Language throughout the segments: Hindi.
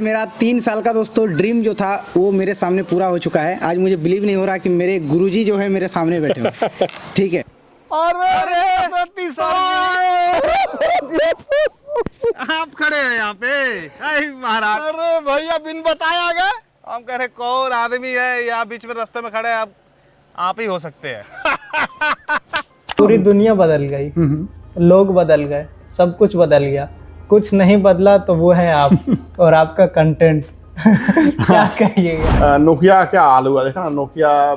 मेरा 3 साल का दोस्तों ड्रीम जो था वो मेरे सामने पूरा हो चुका है। आज मुझे बिलीव नहीं हो रहा कि मेरे गुरुजी जो है मेरे सामने बैठे हो। ठीक है। अरे आप खड़े हैं यहाँ पे महाराज। अरे भैया बिन बताए आ गए। हम कह रहे कौन आदमी है यहाँ बीच में रास्ते में खड़े हैं। आप ही हो सकते हैं। पूरी दुनिया बदल गई, लोग बदल गए, सब कुछ बदल गया। कुछ नहीं बदला तो वो है आप और आपका कंटेंट। क्या कहिएगा। नोकिया क्या हाल हुआ देखा ना, नोकिया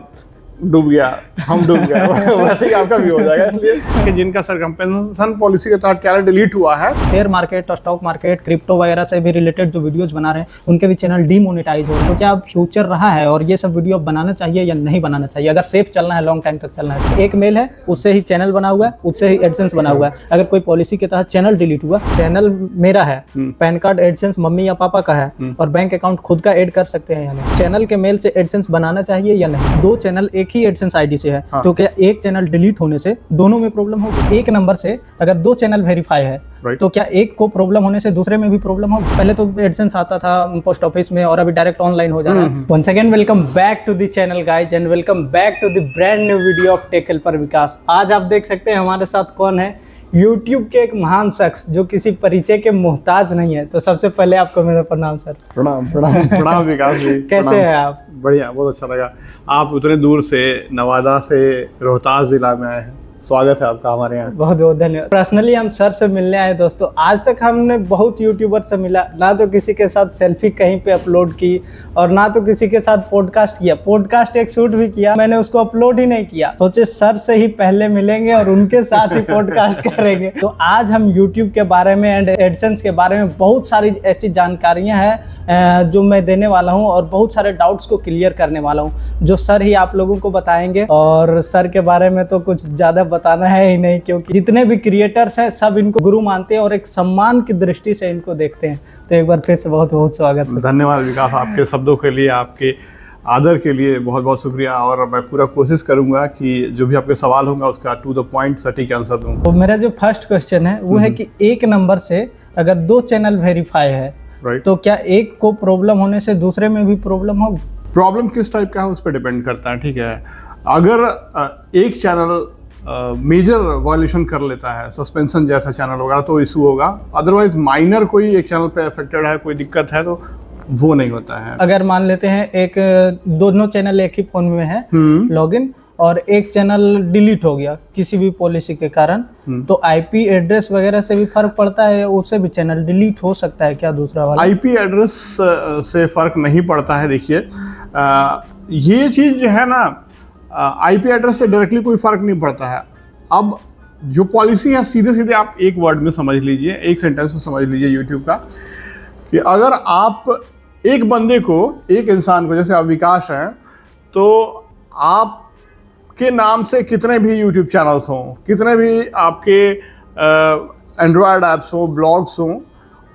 डूब गया, हम डूब गए। वैसे ही आपका भी हो जाएगा। इसलिए कि जिनका सरकम्पेंसेशन पॉलिसी के तहत चैनल डिलीट हुआ है, शेयर मार्केट और स्टॉक मार्केट क्रिप्टो वगैरह से भी रिलेटेड जो वीडियोस बना रहे हैं उनके भी चैनल डीमोनेटाइज हो रहे हैं। तो क्या अब फ्यूचर रहा है और ये सब वीडियो बनाना चाहिए या नहीं बनाना चाहिए? अगर सेफ चलना है, लॉन्ग टाइम तक चलना है। एक मेल है, उससे ही चैनल बना हुआ है, उससे ही एडसेंस बना हुआ है। अगर कोई पॉलिसी के तहत चैनल डिलीट हुआ, चैनल मेरा है, पैन कार्ड एडसेंस मम्मी या पापा का है और बैंक अकाउंट खुद का ऐड कर सकते हैं या नहीं? चैनल के मेल से एडसेंस बनाना चाहिए या नहीं? दो चैनल एक ही एडसेंस आईडी से है, तो क्या एक चैनल डिलीट होने से दोनों में प्रॉब्लम होगी? एक नंबर से अगर दो चैनल वेरीफाई है तो क्या एक को प्रॉब्लम होने से दूसरे में भी प्रॉब्लम होगी? पहले तो एडसेंस आता था पोस्ट ऑफिस में और अभी डायरेक्ट ऑनलाइन हो जा रहा है। Once again welcome back to the channel guys and welcome back to the brand new video of tech helper Vikas. आज आप देख सकते हैं हमारे साथ कौन है, YouTube के एक महान शख्स जो किसी परिचय के मोहताज नहीं है। तो सबसे पहले आपको मेरा प्रणाम सर। प्रणाम प्रणाम प्रणाम विकास जी। कैसे हैं आप? बढ़िया, बहुत अच्छा लगा। आप उतने दूर से नवादा से रोहतास जिला में आए हैं, स्वागत है आपका हमारे यहाँ। बहुत बहुत धन्यवाद। पर्सनली हम सर से मिलने आए दोस्तों। आज तक हमने बहुत यूट्यूबर से मिला, ना तो किसी के साथ सेल्फी कहीं पे अपलोड की और ना तो किसी के साथ पॉडकास्ट किया। पॉडकास्ट एक शूट भी किया, मैंने उसको अपलोड ही नहीं किया। सोचे सर से ही पहले मिलेंगे और उनके साथ ही पॉडकास्ट करेंगे। तो आज हम यूट्यूब के बारे में एंड एडसेंस के बारे में बहुत सारी ऐसी जानकारियां हैं जो मैं देने वाला हूं और बहुत सारे डाउट्स को क्लियर करने वाला हूं जो सर ही आप लोगों को बताएंगे। और सर के बारे में तो कुछ ज्यादा बताना है ही नहीं, क्योंकि जितने भी क्रिएटर्स हैं सब इनको गुरु मानते हैं और एक सम्मान की दृष्टि से इनको देखते हैं। तो एक बार फिर से बहुत बहुत स्वागत है। धन्यवाद विकास, आपके शब्दों के लिए, आपके आदर के लिए बहुत बहुत शुक्रिया। और मैं पूरा कोशिश करूंगा कि जो भी आपके सवाल होंगे उसका टू द पॉइंट सटीक आंसर दूं। तो मेरा जो फर्स्ट क्वेश्चन है वो है कि एक नंबर से अगर दो चैनल वेरीफाई है तो क्या एक को प्रॉब्लम होने से दूसरे में भी प्रॉब्लम होगी? प्रॉब्लम किस टाइप का है उस पर डिपेंड करता है। ठीक है, अगर एक चैनल मेजर वायलेशन कर लेता है, सस्पेंशन जैसा चैनल वगैरह, तो इशू होगा। अदरवाइज माइनर कोई एक चैनल पे अफेक्टेड है, कोई दिक्कत है, तो वो नहीं होता है। अगर मान लेते हैं एक दोनों चैनल एक ही फोन में है लॉगिन और एक चैनल डिलीट हो गया किसी भी पॉलिसी के कारण, तो आईपी एड्रेस वगैरह से भी फर्क पड़ता है, उससे भी चैनल डिलीट हो सकता है क्या दूसरा वाला? आईपी एड्रेस से फर्क नहीं पड़ता है। देखिए ये चीज जो है ना, आईपी एड्रेस से डायरेक्टली कोई फर्क नहीं पड़ता है। अब जो पॉलिसी है सीधे सीधे आप एक वर्ड में समझ लीजिए, एक सेंटेंस में समझ लीजिए यूट्यूब का, कि अगर आप एक बंदे को, एक इंसान को, जैसे आप विकास हैं, तो आप के नाम से कितने भी यूट्यूब चैनल्स हों, कितने भी आपके एंड्रॉयड ऐप्स हों, ब्लॉग्स हों,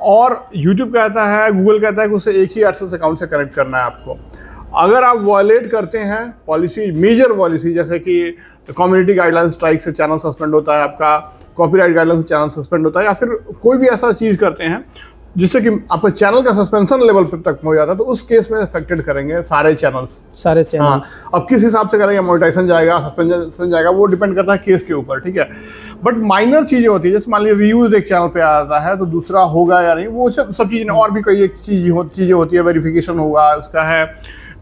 और यूट्यूब कहता है, गूगल कहता है कि उसे एक ही एडसेंस अकाउंट से कनेक्ट करना है आपको। अगर आप वायलेट करते हैं पॉलिसी, मेजर पॉलिसी, जैसे कि कम्युनिटी गाइडलाइन स्ट्राइक से चैनल सस्पेंड होता है आपका, कॉपीराइट गाइडलाइन से चैनल सस्पेंड होता है, या फिर कोई भी ऐसा चीज़ करते हैं जिससे कि आपका चैनल का सस्पेंशन लेवल तक हो जाता है, तो उस केस में अफेक्टेड करेंगे सारे चैनल्स। हाँ, अब किस हिसाब से करेंगे, मोनेटाइजेशन जाएगा, सस्पेंशन जाएगा, वो डिपेंड करता है केस के ऊपर। ठीक है, बट माइनर चीज़ें होती है, जैसे मान लीजिए रीयूज एक चैनल पे आता है तो दूसरा होगा या नहीं, वो सब चीज़ें, और भी कई एक चीज़ें होती है, वेरिफिकेशन होगा उसका है,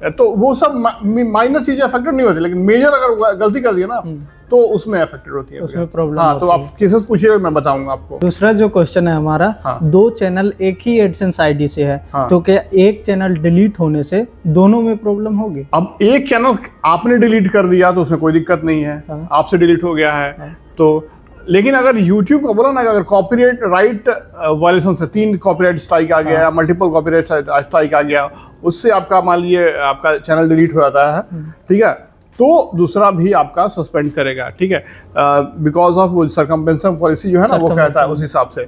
तो वो सब माइनर चीजें अफेक्टेड नहीं होती, लेकिन मेजर अगर गलती कर दिया ना तो उसमें अफेक्टेड होती है, उसमें प्रॉब्लम। हाँ, तो आप केसेस पूछिएगा, मैं बताऊंगा आपको। दूसरा जो क्वेश्चन है हमारा, दो चैनल एक ही एडसेंस आईडी से है, तो क्या एक चैनल डिलीट होने से दोनों में प्रॉब्लम होगी? अब एक चैनल आपने डिलीट कर दिया तो उसमें कोई दिक्कत नहीं है, आपसे डिलीट हो गया है तो। लेकिन अगर YouTube को बोला ना, अगर कॉपीराइट राइट वायलेशन से 3 कॉपीराइट स्ट्राइक आ गया, मल्टीपल कॉपीराइट स्ट्राइक आ गया, उससे आपका मान लीजिए आपका चैनल डिलीट हो जाता है, ठीक है, तो दूसरा भी आपका सस्पेंड करेगा, ठीक है, बिकॉज ऑफ वो सरकमपेंसेशन पॉलिसी जो है ना वो कहता है उस हिसाब से।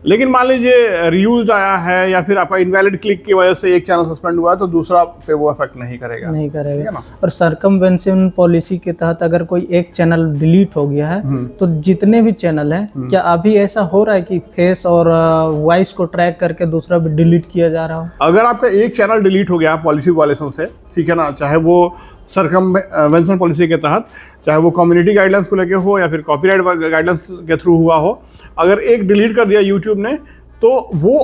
लेकिन मान लीजिए रीयूज आया है या फिर आपका इनवैलिड क्लिक की वजह से एक चैनल सस्पेंड हुआ है तो दूसरा पे वो इफेक्ट नहीं करेगा। नहीं ठीक है करेगा। ना? और सरकमवेंशन पॉलिसी के तहत अगर कोई एक चैनल डिलीट हो गया है तो जितने भी चैनल हैं, क्या अभी ऐसा हो रहा है कि फेस और वॉइस को ट्रैक करके दूसरा भी डिलीट किया जा रहा हो? अगर आपका एक चैनल डिलीट हो गया पॉलिसी वायलेशन से, ठीक है ना, चाहे वो सरकमवेंशन पॉलिसी के तहत, चाहे वो कम्युनिटी गाइडलाइंस को लेके हो या फिर कॉपीराइट गाइडलाइंस के थ्रू हुआ हो, अगर एक डिलीट कर दिया यूट्यूब ने तो वो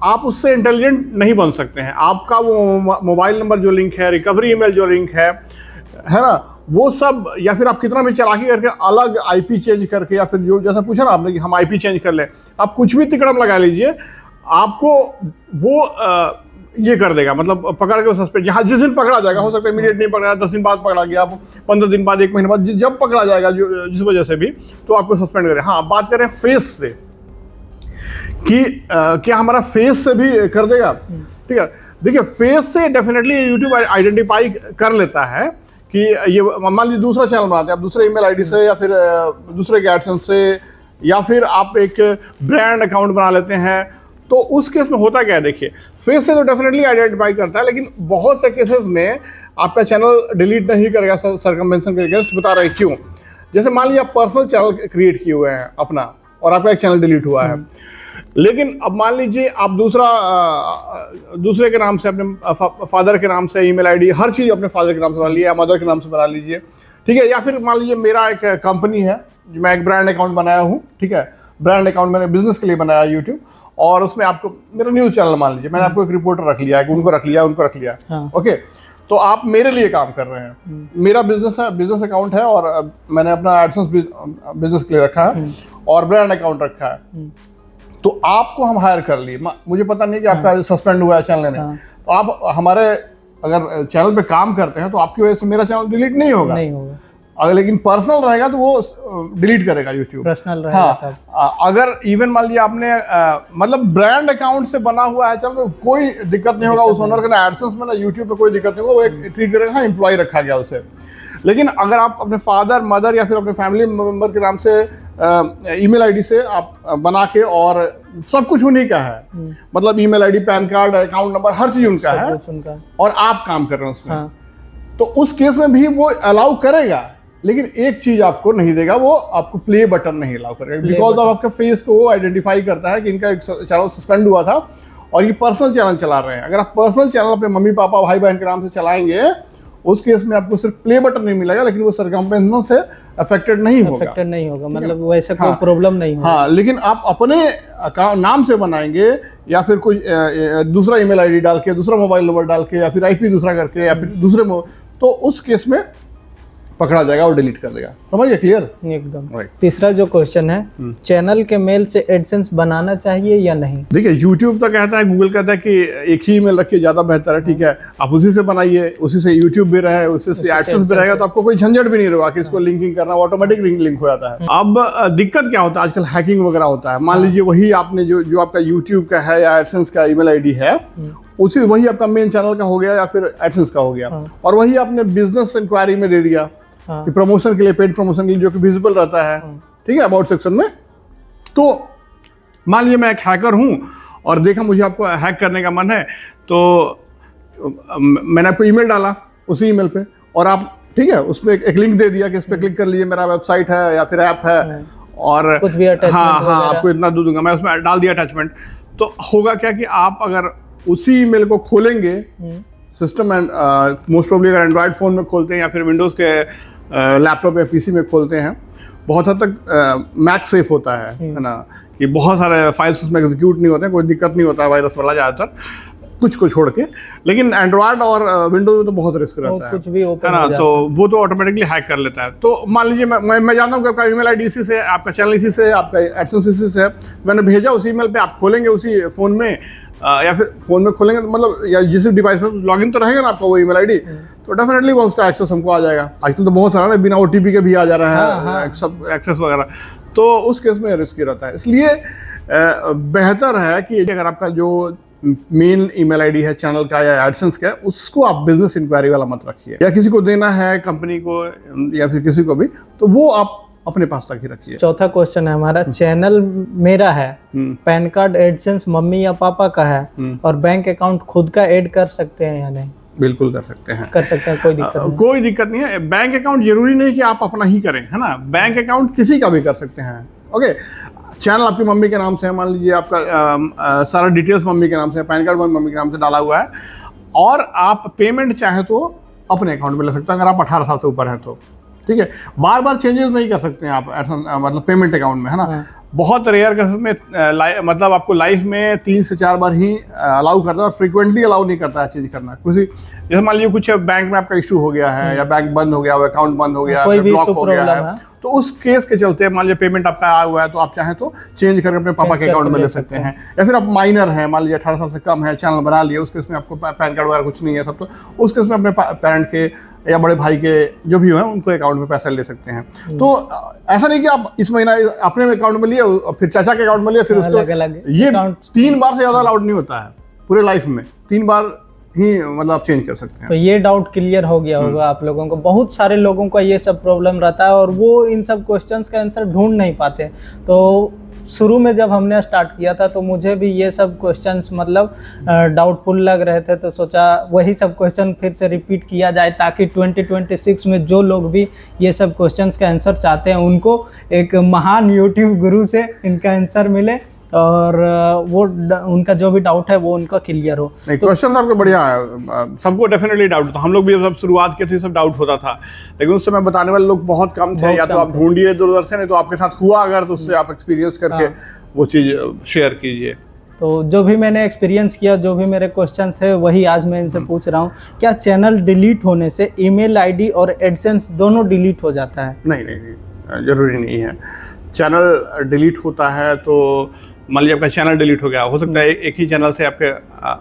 आप उससे इंटेलिजेंट नहीं बन सकते हैं। आपका वो मोबाइल नंबर जो लिंक है, रिकवरी ईमेल जो लिंक है ना, वो सब, या फिर आप कितना भी चालाकी करके अलग आईपी चेंज करके, या फिर जो जैसा पूछा ना आपने कि हम आईपी चेंज कर लें, आप कुछ भी तिकड़म लगा लीजिए, आपको वो ये कर देगा, मतलब पकड़ के सस्पेंड, जहाँ जिस दिन पकड़ा जाएगा, हो सकता है इमीडिएट नहीं पकड़ा, 10 दिन बाद पकड़ा गया, आप 15 दिन बाद, 1 महीने बाद, जब पकड़ा जाएगा जो जिस वजह से भी, तो आपको सस्पेंड करें। हाँ, बात करें फेस से कि क्या हमारा फेस से भी कर देगा, ठीक है। देखिए, फेस से डेफिनेटली यूट्यूब आइडेंटिफाई कर लेता है कि ये, मान लीजिए दूसरा चैनल बनाते हैं आप, दूसरे ईमेल आईडी से या फिर दूसरे एडसेंस से, या फिर आप एक ब्रांड अकाउंट बना लेते हैं, तो उस केस में होता क्या है, देखिए, फेस से तो डेफिनेटली आइडेंटिफाई करता है, लेकिन बहुत से केसेस में आपका चैनल डिलीट नहीं करेगा सरकमवेंशन के अगेंस्ट। बता रहे क्यों? जैसे मान लीजिए आप पर्सनल चैनल क्रिएट किए हुए हैं अपना, और आपका एक चैनल डिलीट हुआ है, लेकिन अब मान लीजिए आप दूसरे के नाम से, अपने फादर के नाम से ईमेल आईडी, हर चीज़ अपने फादर के नाम से बना लीजिए या मदर के नाम से बना लीजिए, ठीक है। या फिर मान लीजिए मेरा एक कंपनी है, मैं एक ब्रांड अकाउंट बनाया हूँ, ठीक है, ब्रांड अकाउंट मैंने बिजनेस के लिए बनाया यूट्यूब, और उसमें आपको मेरा न्यूज़ चैनल मान लीजिए, मैंने आपको एक रिपोर्टर रख लिया है, उनको रख लिया, हाँ। ओके, तो आप मेरे लिए काम कर रहे हैं, मेरा बिजनेस है, बिजनेस अकाउंट है, और मैंने अपना एडसेंस बिजनेस के लिए रखा है और ब्रांड अकाउंट रखा है, तो आपको हम हायर कर लिए, मुझे पता नहीं कि आपका सस्पेंड हुआ है चैनल ने, तो आप हमारे अगर चैनल पे काम करते हैं तो आपकी वजह से मेरा चैनल डिलीट नहीं होगा, अगर लेकिन पर्सनल रहेगा तो वो डिलीट करेगा यूट्यूब, पर्सनल रहेगा। हाँ, अगर इवन मान लिया आपने मतलब ब्रांड अकाउंट से बना हुआ है चैनल, तो कोई दिक्कत नहीं होगा उस ओनर का, ना एडसेंस में ना यूट्यूब पे कोई दिक्कत नहीं होगा, वो एक ट्रीट करेगा, हाँ एम्प्लॉय रखा गया उसे। लेकिन अगर आप अपने फादर मदर या फिर अपने फैमिली मेंबर के नाम से ईमेल आईडी से आप बना के, और सब कुछ उन्हीं का है, मतलब email ID, PAN card, account number, हर चीज उनका है, और आप काम कर रहे हैं उसमें, तो उस केस में भी वो अलाउ करेगा, लेकिन एक चीज आपको नहीं देगा, वो आपको प्ले बटन नहीं अलाउ करेगा, बिकॉज ऑफ आपके फेस को वो आइडेंटिफाई करता है कि इनका एक चैनल सस्पेंड हुआ था और ये पर्सनल चैनल चला रहे हैं। अगर आप पर्सनल चैनल अपने मम्मी पापा भाई बहन के नाम से चलाएंगे, उस केस में आपको सिर्फ प्ले बटन नहीं मिलेगा, लेकिन वो सरकमवेंशन से अफेक्टेड नहीं होगा, मतलब वैसे कोई प्रॉब्लम नहीं होगा। हाँ, लेकिन आप अपने नाम से बनाएंगे या फिर कोई दूसरा ईमेल आईडी डाल के, दूसरा मोबाइल नंबर डाल के, या फिर आईपी दूसरा करके, या फिर दूसरे, तो उस केस में पकड़ा जाएगा और डिलीट कर देगा। समझिए, क्लियर एकदम। तीसरा जो क्वेश्चन है, चैनल के मेल से एडसेंस बनाना चाहिए या नहीं? देखिए, यूट्यूब तो कहता है, गूगल कहता है कि एक ही ईमेल रखिए ज्यादा बेहतर है, ठीक है, आप उसी से बनाइए, उसी से यूट्यूब भी रहे, उसी से एडसेंस भी रहेगा, तो आपको कोई झंझट भी नहीं रहेगा कि इसको लिंकिंग करना, ऑटोमेटिक लिंक हो जाता है। अब दिक्कत क्या होता है, आजकल हैकिंग वगैरह होता है। मान लीजिए वही आपने जो आपका यूट्यूब का है या एडसेंस का ईमेल आईडी है, वही आपका मेन चैनल का हो गया या फिर एडसेंस का हो गया, और वही आपने बिजनेस इंक्वायरी में दे दिया कि प्रमोशन के लिए, पेड प्रमोशन के लिए, जो कि विजिबल रहता है, ठीक है, अबाउट सेक्शन में। तो मान लीजिए मैं एक हैकर हूं और देखा मुझे आपको हैक करने का मन है, तो मैंने आपको ईमेल डाला उसी ईमेल पे, और आप, ठीक है, उसमें एक लिंक दे दिया कि इस पे क्लिक कर लीजिए, मेरा वेबसाइट है या फिर ऐप है, और कुछ भी हाँ, आपको इतना दूंगा, मैं उसमें डाल दिया अटैचमेंट। तो होगा क्या कि आप अगर उसी ईमेल को खोलेंगे, सिस्टम एंड मोस्ट प्रोबेबली अगर एंड्रॉयड फोन में खोलते हैं या फिर विंडोज के लैपटॉप या पीसी में खोलते हैं, बहुत हद तक मैक सेफ होता है ना, कि बहुत सारे फाइल्स उसमें एग्जीक्यूट नहीं होते हैं, कोई दिक्कत नहीं होता है वायरस वाला ज़्यादातर, कुछ को छोड़ के। लेकिन एंड्रॉयड और विंडोज में तो बहुत रिस्क रहता है, कुछ भी ओपन है ना, तो वो तो ऑटोमेटिकली हैक कर लेता है। तो मान लीजिए मैं जानता हूँ कि आपका ईमेल आईडी इसी से, आपका चैनल इसी से, आपका एडसेंस इसी से, मैंने भेजा उसी ईमेल पे, आप खोलेंगे उसी फोन में, या फिर फोन में खोलेंगे, मतलब या जिस डिवाइस पे लॉगिन तो रहेगा ना आपका वो ईमेल आईडी, तो डेफिनेटली वो उसका एक्सेस हमको आ जाएगा। आजकल तो बहुत सारा ना बिना ओटीपी के भी आ जा रहा है, सब एक्सेस वगैरह, तो उस केस में रिस्की रहता है। इसलिए बेहतर है कि अगर आपका जो मेन ईमेल आईडी है चैनल का या एडसेंस का, उसको आप बिजनेस इंक्वायरी वाला मत रखिए, या किसी को देना है कंपनी को या फिर किसी को भी, तो वो आप अपने पास तक ही रखिए। चौथा क्वेश्चन है हमारा, चैनल मेरा है, पैन कार्ड एडसेंस मम्मी या पापा का है, और बैंक अकाउंट खुद का ऐड कर सकते हैं या नहीं? बिल्कुल कर सकते हैं, कर सकते हैं, कोई दिक्कत नहीं। कोई दिक्कत नहीं है। बैंक अकाउंट जरूरी नहीं कि आप अपना ही करें, है ना, बैंक अकाउंट किसी का भी कर सकते हैं। ओके, चैनल आपकी मम्मी के नाम से है, मान लीजिए आपका सारा डिटेल्स मम्मी के नाम से, पैन कार्ड मम्मी के नाम से डाला हुआ है, और आप पेमेंट चाहे तो अपने अकाउंट में ले सकते हैं अगर आप 18 साल से ऊपर हैं तो, ठीक है। बार बार चेंजेस नहीं कर सकते हैं आप मतलब पेमेंट अकाउंट में, है ना। बहुत रेयर केसेस में मतलब आपको लाइफ में 3 से 4 बार ही अलाउ करता है, और फ्रीक्वेंटली अलाउ नहीं करता है चेंज करना। कुछ जैसे मान लीजिए कुछ बैंक में आपका इशू हो गया है, या बैंक बंद हो गया, अकाउंट बंद हो गया, ब्लॉक हो गया है, तो उस केस के चलते मान लीजिए पेमेंट आपका आया हुआ है, तो आप चाहें तो चेंज करके अपने पापा के अकाउंट में ले सकते हैं। या फिर आप माइनर हैं, मान लीजिए 18 साल से कम है, चैनल बना लिए, उस केस में आपको पैन कार्ड वगैरह कुछ नहीं है सब, तो उस केस में अपने पेरेंट के या बड़े भाई के जो भी हैं उनको अकाउंट में पैसा ले सकते हैं। तो ऐसा नहीं कि आप इस महीना अपने अकाउंट में लिए और फिर चाचा के अकाउंट में लिए, फिर उसको ये 3 बार से ज़्यादा अलाउड नहीं होता है पूरे लाइफ में, 3 बार ही मतलब आप चेंज कर सकते हैं। तो ये डाउट क्लियर हो गया होगा आप लोगों को। बहुत सारे लोगों का ये सब प्रॉब्लम रहता है और वो इन सब क्वेश्चंस का आंसर ढूंढ नहीं पाते। तो शुरू में जब हमने स्टार्ट किया था तो मुझे भी ये सब क्वेश्चंस मतलब डाउटफुल लग रहे थे, तो सोचा वही सब क्वेश्चन फिर से रिपीट किया जाए, ताकि 2026 में जो लोग भी ये सब क्वेश्चंस का आंसर चाहते हैं उनको एक महान यूट्यूब गुरु से इनका आंसर मिले, और वो उनका जो भी डाउट है वो उनका क्लियर हो। नहीं, क्वेश्चन आपके बढ़िया है, सबको डेफिनेटली डाउट होता। हम लोग भी जब शुरुआत की थी सब डाउट होता था, लेकिन उस समय बताने वाले लोग बहुत कम थे, या तो आप ढूंढिए दूरदर्शन से, नहीं तो आपके साथ हुआ अगर, तो उससे आप एक्सपीरियंस करके वो चीज़ शेयर कीजिए। तो जो भी मैंने एक्सपीरियंस किया, जो भी मेरे क्वेश्चन थे, वही आज मैं इनसे पूछ रहा हूँ। क्या चैनल डिलीट होने से ईमेल आईडी और एडसेंस दोनों डिलीट हो जाता है? नहीं, जरूरी नहीं है। चैनल डिलीट होता है तो मान लीजिए आपका चैनल डिलीट हो गया, हो सकता है एक ही चैनल से आपके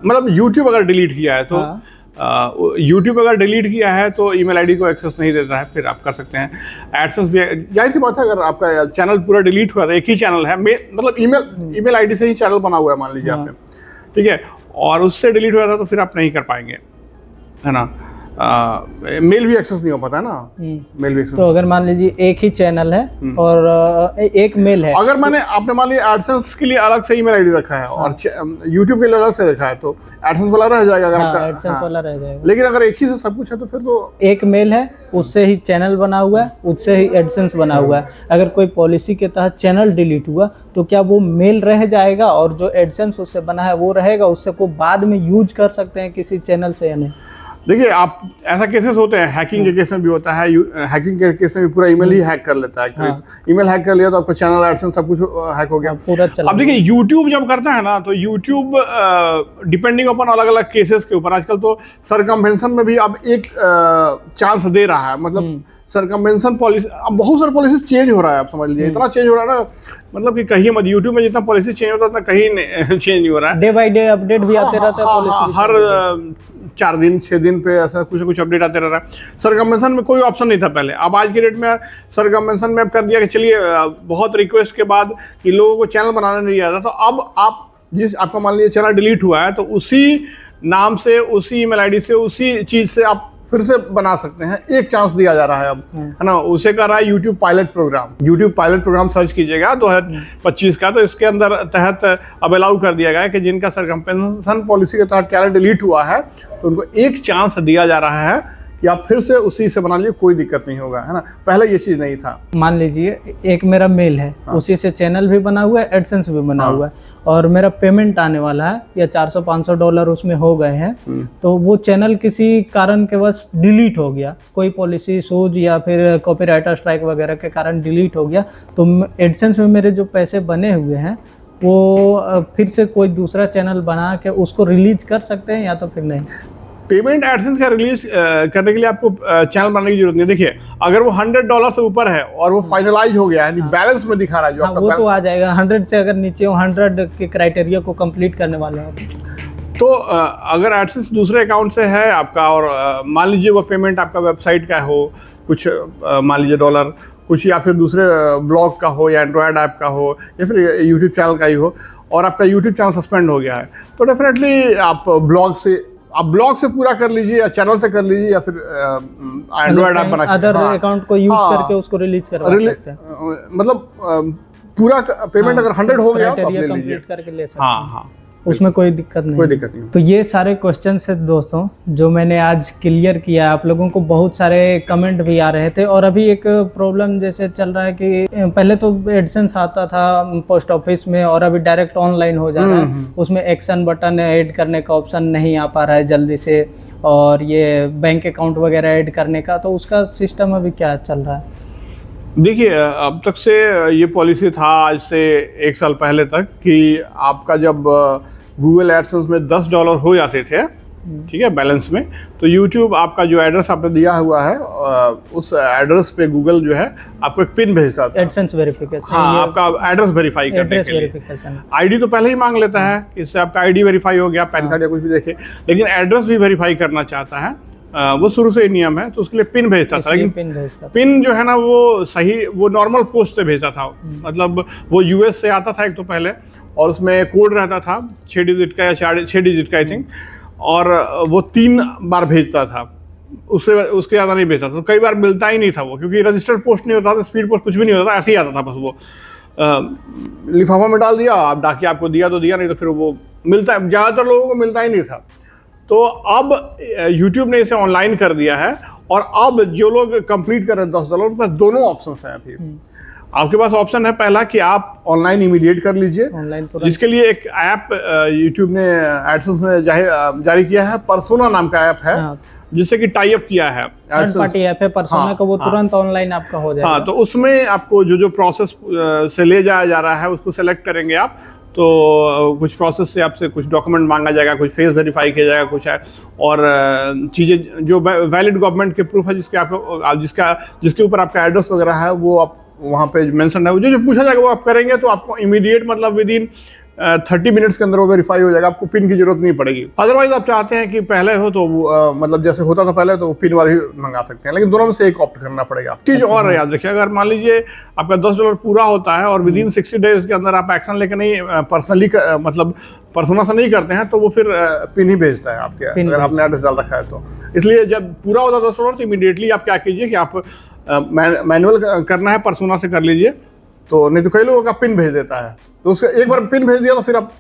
मतलब यूट्यूब अगर डिलीट किया है तो यूट्यूब अगर डिलीट किया है तो ईमेल आईडी को एक्सेस नहीं देता है, फिर आप कर सकते हैं। एडसेंस भी जाहिर सी बात है, अगर आपका चैनल पूरा डिलीट हुआ था, एक ही चैनल है, मतलब ईमेल आईडी से ही चैनल बना हुआ है मान लीजिए आपने, ठीक है, और उससे डिलीट हुआ था, तो फिर आप नहीं कर पाएंगे, है ना। मेल भी एक्सेस नहीं हो पाता है ना, मेल भी एक्सेस। तो अगर मान लीजिए एक ही चैनल है और एक मेल है, अगर आपने मान लीजिए एडसेंस के लिए अलग से ईमेल आईडी रखा है और यूट्यूब के लिए अलग से रखा है, तो एडसेंस वाला रह जाएगा, अगर आपका एडसेंस वाला रह जाएगा। लेकिन अगर एक ही से सब कुछ है तो फिर तो एक मेल है, उससे ही चैनल बना हुआ है, उससे ही एडसेंस बना हुआ है। अगर कोई पॉलिसी के तहत चैनल डिलीट हुआ तो क्या वो मेल रह जाएगा और जो एडसेंस उससे बना है वो रहेगा, उससे को बाद में यूज कर सकते हैं किसी चैनल से या नहीं? देखिए, आप ऐसा केसेस होते हैं, हैकिंग के केस में भी होता है, हैकिंग के केस में भी पूरा ईमेल ही हैक कर लेता है। ईमेल हैक कर लिया तो आपका चैनल एडसेंस सब कुछ हैक हो गया पूरा चला। अब देखिए, यूट्यूब जब करता है ना, तो यूट्यूब डिपेंडिंग अपन अलग अलग केसेस के ऊपर, आजकल तो सरकमवेंशन में भी अब एक चांस दे रहा है, मतलब सरकमवेंशन पॉलिसी, अब बहुत सारे पॉलिसीज चेंज हो रहा है, आप समझ लीजिए, इतना चेंज हो रहा है ना, मतलब कि कहीं मत, यूट्यूब में जितना पॉलिसी चेंज होता है उतना कहीं चेंज नहीं हो रहा है। डे बाय डे अपडेट भी आते रहता है पॉलिसी, हर 4 दिन 6 दिन पे ऐसा कुछ ना कुछ अपडेट आते रह रहा है। सरकमवेंशन में कोई ऑप्शन नहीं था पहले, अब आज के डेट में सरकमवेंशन में कर दिया कि चलिए, बहुत रिक्वेस्ट के बाद कि लोगों को चैनल बनाना नहीं आता, तो अब आप आपका मान लीजिए चैनल डिलीट हुआ है, तो उसी नाम से, उसी ईमेल आईडी से, उसी चीज से आप फिर से बना सकते हैं। एक चांस दिया जा रहा है अब, है ना। उसे कर रहा है YouTube pilot programme. YouTube pilot programme search कीजिएगा 2025 का, तो इसके अंदर तहत अब अलाउ कर दिया गया है कि जिनका सरकमवेंशन पॉलिसी के तहत चैनल डिलीट हुआ है, तो उनको एक चांस दिया जा रहा है कि आप फिर से उसी से बना लीजिए, कोई दिक्कत नहीं होगा, है ना। पहले ये चीज़ नहीं था। मान लीजिए एक मेरा मेल है, उसी से चैनल भी बना हुआ है, एडसेंस भी बना हुआ है, और मेरा पेमेंट आने वाला है, या $400-500 उसमें हो गए हैं, तो वो चैनल किसी कारण के बस डिलीट हो गया, कोई पॉलिसी सूज या फिर कॉपीराइट स्ट्राइक वगैरह के कारण डिलीट हो गया, तो एडसेंस में मेरे जो पैसे बने हुए हैं वो फिर से कोई दूसरा चैनल बना के उसको रिलीज कर सकते हैं या तो फिर नहीं? पेमेंट एडसेंस का रिलीज करने के लिए आपको चैनल बनाने की जरूरत नहीं। देखिए, अगर वो $100 से ऊपर है और वो फाइनलाइज हो गया है, बैलेंस में दिखा रहा है जो आपका, वो तो आ जाएगा। 100 से अगर नीचे हो, 100 के क्राइटेरिया को कंप्लीट करने वाले हो, तो अगर एडसेंस दूसरे अकाउंट से है आपका, और मान लीजिए वो पेमेंट आपका वेबसाइट का हो, कुछ मान लीजिए डॉलर कुछ, या फिर दूसरे ब्लॉग का हो, या एंड्रॉयड ऐप का हो, या फिर यूट्यूब चैनल का ही हो, और आपका यूट्यूब चैनल सस्पेंड हो गया है, तो डेफिनेटली आप ब्लॉग से पूरा कर लीजिए या चैनल से कर लीजिए या फिर एंड्रॉयड ऐप बना के अदर अकाउंट को यूज करके उसको रिलीज करवा सकते हैं। मतलब पूरा पेमेंट अगर 100 हो गया तो आप ले लीजिए, कंप्लीट करके ले सकते हाँ हैं। हाँ, उसमें कोई दिक्कत नहीं। कोई दिक्कत नहीं। तो ये सारे क्वेश्चन है दोस्तों जो मैंने आज क्लियर किया। आप लोगों को बहुत सारे कमेंट भी आ रहे थे, और अभी एक प्रॉब्लम जैसे चल रहा है कि पहले तो एडसेंस आता था पोस्ट ऑफिस में, और अभी डायरेक्ट ऑनलाइन हो जा रहा है। उसमें एक्शन बटन ऐड करने का ऑप्शन नहीं आ पा रहा है जल्दी से, और ये बैंक अकाउंट वगैरह ऐड करने का, तो उसका सिस्टम अभी क्या चल रहा है? देखिए, अब तक से ये पॉलिसी था आज से 1 साल पहले तक कि आपका जब गूगल एडसेंस में $10 हो जाते थे, ठीक है, बैलेंस में, तो यूट्यूब आपका जो एड्रेस आपने दिया हुआ है उस एड्रेस पे गूगल जो है आपको एक पिन भेजता था, एडसेंस वेरिफिकेशन। हाँ, आपका एड्रेस वेरीफाई करने के लिए। आईडी तो पहले ही मांग लेता है, इससे आपका आईडी वेरीफाई हो गया, पैन कार्ड या कुछ भी देखे, लेकिन एड्रेस भी वेरीफाई करना चाहता है, वो शुरू से ही नियम है, तो उसके लिए पिन भेजता था। लेकिन पिन जो है ना वो नॉर्मल पोस्ट से भेजता था, मतलब वो यूएस से आता था एक तो पहले, और उसमें कोड रहता था 6 डिजिट का या 6 डिजिट का आई थिंक, और वो 3 बार भेजता था, उसके ज़्यादा नहीं भेजता था। तो कई बार मिलता ही नहीं था वो, क्योंकि रजिस्टर्ड पोस्ट नहीं होता था, स्पीड पोस्ट कुछ भी नहीं होता था, ऐसे ही आता था बस वो लिफाफा में डाल दिया, आप डाकिया आपको दिया तो दिया, नहीं तो फिर वो मिलता, ज़्यादातर लोगों को मिलता ही नहीं था। तो अब YouTube ने इसे ऑनलाइन कर दिया है, और अब जो लोग कंप्लीट कर रहे हैं $10, उनके पास दोनों ऑप्शन हैं अभी। आपके पास ऑप्शन है पहला कि आप ऑनलाइन इमीडिएट कर लीजिए, जिसके लिए एक ऐप YouTube ने एडसेंस में जारी किया है, पर्सोना नाम का ऐप है, जिससे कि टाई अप किया है, थर्ड पार्टी ऐप है पर्सोना का, वो तुरंत ऑनलाइन आपका हो जाएगा। हाँ, तो उसमें आपको जो प्रोसेस से ले जाया जा रहा है उसको सेलेक्ट करेंगे आप, तो कुछ प्रोसेस से आपसे कुछ डॉक्यूमेंट मांगा जाएगा, कुछ फेस वेरीफाई किया जाएगा, कुछ है, और चीज़ें जो वैलिड गवर्नमेंट के प्रूफ है, जिसके ऊपर आपका एड्रेस वगैरह है, वो आप वहाँ पे मेंशन है, जो पूछा जाएगा वो आप करेंगे, तो आपको इमीडिएट मतलब विदिन 30 मिनट्स के अंदर वो वेरीफाई हो जाएगा, आपको पिन की जरूरत नहीं पड़ेगी। अदरवाइज आप चाहते हैं कि पहले हो तो मतलब जैसे होता था पहले, तो पिन वाली मंगा सकते हैं, लेकिन दोनों में से एक ऑप्ट करना पड़ेगा। चीज और याद रखिए, अगर मान लीजिए आपका $10 पूरा होता है और विदिन 60 डेज के अंदर आप एक्शन लेकर नहीं पर्सनली मतलब पर्सोना से नहीं करते हैं, तो वो फिर पिन ही भेजता है आपके, अगर आपने एड्रेस डाल रखा है तो। इसलिए जब पूरा होता है $10 तो इमीडिएटली आप क्या कीजिए कि आप मैनुअल करना है पर्सोना से कर लीजिए, तो नहीं तो कई लोगों का पिन भेज देता है, तो उसका एक बार पिन भेज दिया तो फिर आप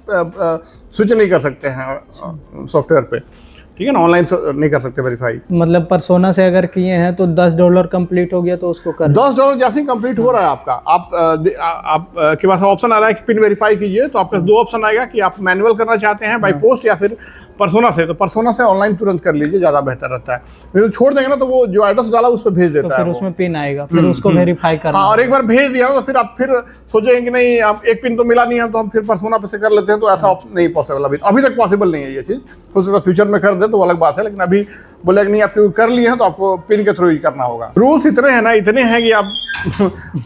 स्विच नहीं कर सकते हैं सॉफ्टवेयर पे, ठीक है ना, ऑनलाइन नहीं कर सकते वेरीफाई। मतलब पर्सोना से अगर किए हैं तो $10 कंप्लीट हो गया तो उसको कर $10 जैसे ही कंप्लीट हो रहा है आपका, आप के पास ऑप्शन आ रहा है कि पिन वेरीफाई कीजिए, तो आपके पास 2 ऑप्शन आएगा कि आप मैनुअल करना चाहते हैं बाय पोस्ट या फिर पर्सोना से, तो पर्सोना से ऑनलाइन तुरंत कर लीजिए, ज्यादा बेहतर रहता है। नहीं तो छोड़ देंगे ना तो वो जो एड्रेस डाला उस पर भेज देता है, फिर उसमें पिन आएगा, फिर उसको वेरीफाई करना। हाँ, और एक बार भेज दिया तो फिर आप फिर सोचेंगे कि नहीं आप एक पिन तो मिला नहीं है, तो हम फिर पर्सोना पे से कर लेते हैं, तो ऐसा नहीं पॉसिबल, अभी तक पॉसिबल नहीं है ये चीज़। हो सकता है फ्यूचर में कर दे तो अलग बात है, लेकिन अभी बोले कि नहीं आप कर लिए हैं तो आपको पिन के थ्रू ही करना होगा। रूल्स इतने हैं ना, इतने हैं कि आप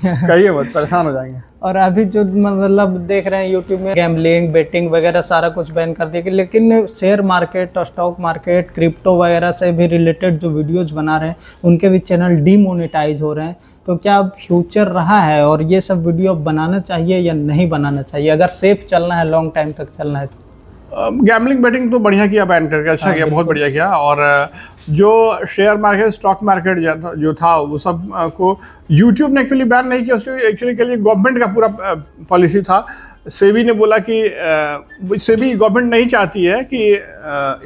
कहिए मत, परेशान हो जाएंगे। और अभी जो मतलब देख रहे हैं यूट्यूब में गैम्बलिंग, बेटिंग वगैरह सारा कुछ बैन कर दिया, लेकिन share market, stock market, crypto वगैरह से भी रिलेटेड जो वीडियोज बना रहे हैं उनके भी चैनल डीमोनेटाइज हो रहे हैं। तो क्या फ्यूचर रहा है और ये सब वीडियो बनाना चाहिए या नहीं बनाना चाहिए, अगर सेफ चलना है, लॉन्ग टाइम तक चलना है तो? गैम्बलिंग बेटिंग तो बढ़िया किया बैन करके, अच्छा किया, बहुत बढ़िया किया। और जो शेयर मार्केट, स्टॉक मार्केट जो था वो सब को यूट्यूब ने एक्चुअली बैन नहीं किया, एक्चुअली के लिए गवर्नमेंट का पूरा पॉलिसी था। सेबी ने बोला कि सेबी गवर्नमेंट नहीं चाहती है कि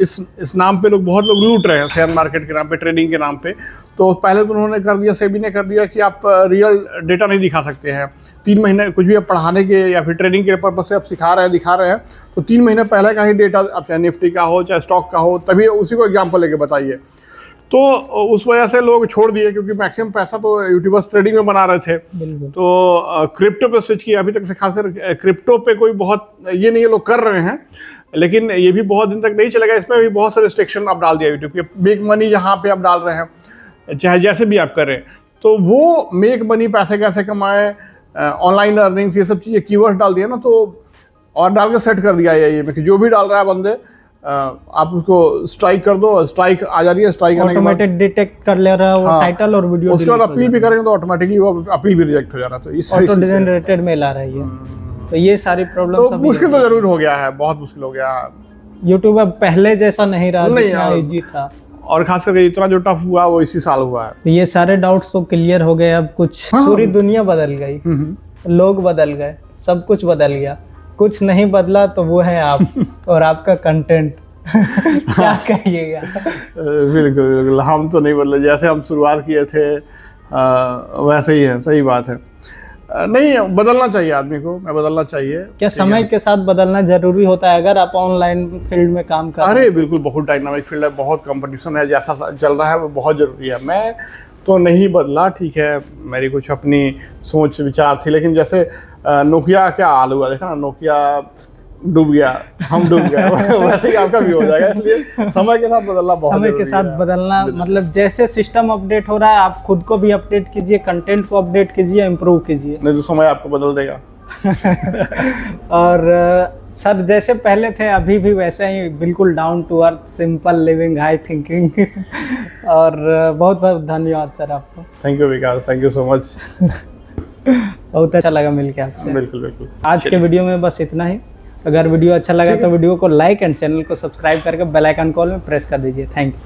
इस नाम पे बहुत लोग लूट रहे हैं, शेयर मार्केट के नाम पे, ट्रेडिंग के नाम पे। तो पहले तो उन्होंने कर दिया, सेबी ने कर दिया कि आप रियल डेटा नहीं दिखा सकते हैं। 3 महीने कुछ भी आप पढ़ाने के या फिर ट्रेडिंग के पर्पज से आप सिखा रहे हैं, दिखा रहे हैं, तो 3 महीने पहले का ही डेटा, आप चाहे निफ्टी का हो चाहे स्टॉक का हो, तभी उसी को एग्जाम्पल लेके बताइए। तो उस वजह से लोग छोड़ दिए, क्योंकि मैक्सिमम पैसा तो यूट्यूबर्स ट्रेडिंग में बना रहे थे। तो क्रिप्टो पे स्विच किया। अभी तक से खासकर क्रिप्टो पे कोई बहुत ये नहीं है, लोग कर रहे हैं, लेकिन ये भी बहुत दिन तक नहीं चलेगा। इसमें भी बहुत सारे रिस्ट्रिक्शन आप डाल दिया यूट्यूब के। मेक मनी जहाँ पे आप डाल रहे हैं, चाहे जैसे भी आप करें, तो वो मेक मनी, पैसे कैसे कमाए, ऑनलाइन अर्निंग्स, ये सब चीज़ें कीवर्ड डाल दिया ना, तो और डाल के सेट कर दिया ये में कि जो भी डाल रहा है बंदे, आप उसको स्ट्राइक कर दो, स्ट्राइक आ जा रही है, स्ट्राइक आने के बाद ऑटोमेटेड डिटेक्ट कर ले रहा है वो टाइटल और वीडियो। उसके बाद अपील भी करेंगे तो ऑटोमेटिकली वो अपील भी रिजेक्ट हो जा रहा है। तो इस ऑटो जनरेटेड मेल आ रहा है ये। तो ये सारी प्रॉब्लम तो मुश्किल तो जरूर हो गया है, बहुत मुश्किल हो गया। यूट्यूब अब पहले जैसा नहीं रहा नहीं, जितना हाँ। इजी था। और खास करके इतना जो टफ हुआ वो इसी साल हुआ है। तो ये सारे डाउट्स तो क्लियर हो गए। अब कुछ हाँ। पूरी दुनिया बदल गई, लोग बदल गए, सब कुछ बदल गया। कुछ नहीं बदला तो वो है आप और आपका कंटेंट। क्या कहिएगा? बिल्कुल बिल्कुल, हम तो नहीं बदले, जैसे हम शुरुआत किए थे वैसे ही है। सही बात है। नहीं, बदलना चाहिए आदमी को, मैं बदलना चाहिए। क्या समय के साथ बदलना जरूरी होता है अगर आप ऑनलाइन फील्ड में काम कर रहे अरे बिल्कुल, बहुत डायनामिक फील्ड है, बहुत कंपटीशन है, जैसा चल रहा है वो बहुत ज़रूरी है। मैं तो नहीं बदला, ठीक है, मेरी कुछ अपनी सोच विचार थी, लेकिन जैसे नोकिया क्या हाल हुआ, देखा ना, नोकिया डूब गया, हम डूब गए वैसे ही आपका भी हो जाएगा। इसलिए समय के साथ बदलना बहुत समय के ज़रूरी साथ है। बदलना मतलब जैसे सिस्टम अपडेट हो रहा है आप खुद को भी अपडेट कीजिए, कंटेंट को अपडेट कीजिए, इम्प्रूव कीजिए। नहीं तो समय आपको बदल देगा। और सर जैसे पहले थे अभी भी वैसे ही बिल्कुल down to earth, simple living, high thinking. और बहुत बहुत धन्यवाद सर आपको। Thank you Vikas, thank you so much. बहुत अच्छा लगा मिलके आपसे। बिल्कुल बिल्कुल। आज के वीडियो में बस इतना ही। अगर वीडियो अच्छा लगा तो वीडियो को लाइक एंड चैनल को सब्सक्राइब करके बेल आइकन कॉल में प्रेस कर दीजिए। Thank you.